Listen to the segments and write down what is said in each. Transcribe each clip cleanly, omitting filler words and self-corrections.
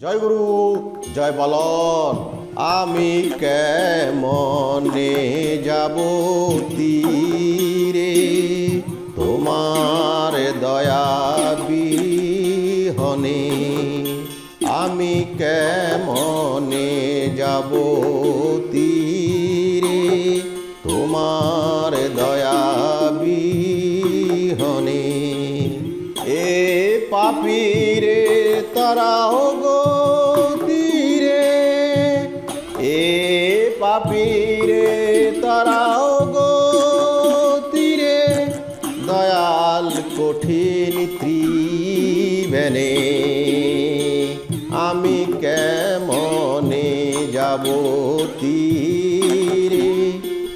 জয় গুরু জয় বলন। আমি কেমনে যাব তীরে তোমার দয়া বিহনে। আমি কেমনে যাব তীরে তোমার দয়া বিহনে। এ পাপীরে তারাও গো তীরে, এ পাপীরে তারাও গো তীরে, দয়াল কঠিন ত্রিবেণে। আমি কেমনে যাব তীরে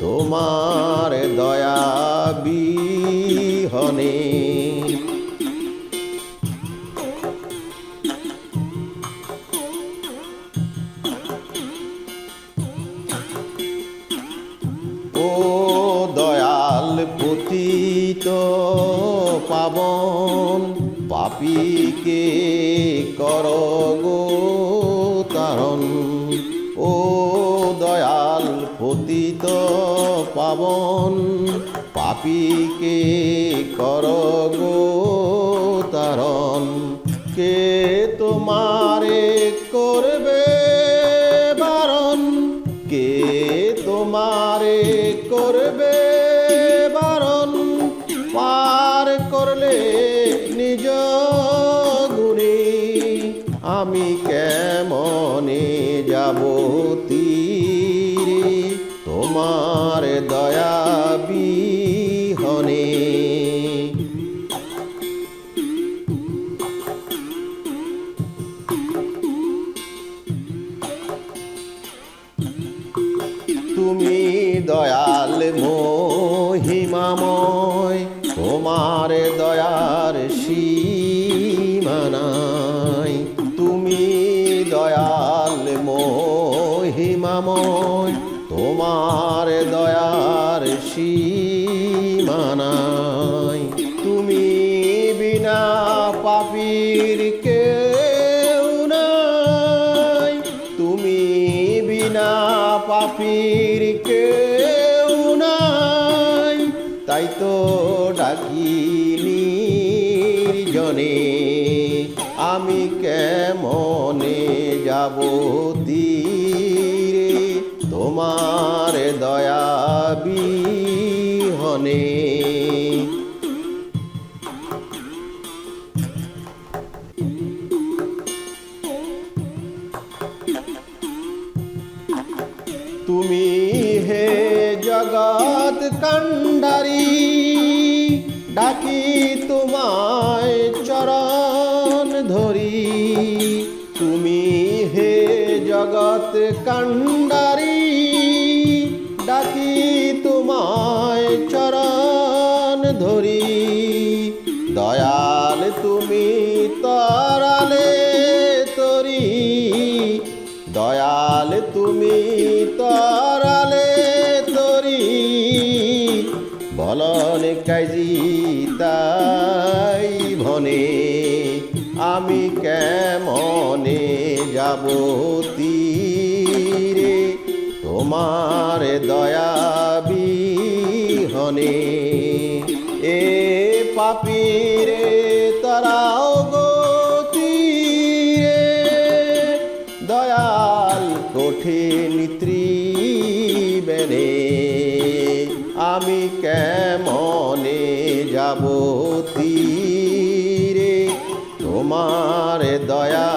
তোমার দয়া বিহনে। ও দয়াল পতিত পাবন, পাপীকে কর গো তারণ। ও দয়াল পতিত পাবন, পাপীকে কর গো তারণ। কে তোমারে করবে বারণ, কে তোমারে করবে বারণ। পার করলে নিজ গুণে আমি কেমনে যাব তীরে তোমার দয়া বিহনে। তুমি দয়াল মহিমাময়, তোমার দয়ার সীমা নাই। তুমি দয়াল মহিমাময়, তোমার দয়ার সীমা নাই। তুমি বিনা পাপীর কেউ নাই, তুমি বিনা পাপীর কেউ নাই। তাই তো ডাকি নির্জনে, আমি কেমনে যাব তীরে তোমার দয়া বিহনে। তুমি হে জগৎ কান্ডারি, ডাকি তোমায় চরণ ধরি। তুমি হে জগৎ কান্ডারি, ডাকি তোমায় চরণ ধরি। দয়াল তুমি তরালে তরি, দয়াল তুমি তরালে তরি। বলন কাজি তাই ভনে, আমি কেমনে যাব তীরে তোমার দয়া বিহনে। এ পাপীরে তারাও গো তীরে, দয়াল কঠিন ত্রিবেণে। আমি কেমনে যাব তীরে তোমার দয়া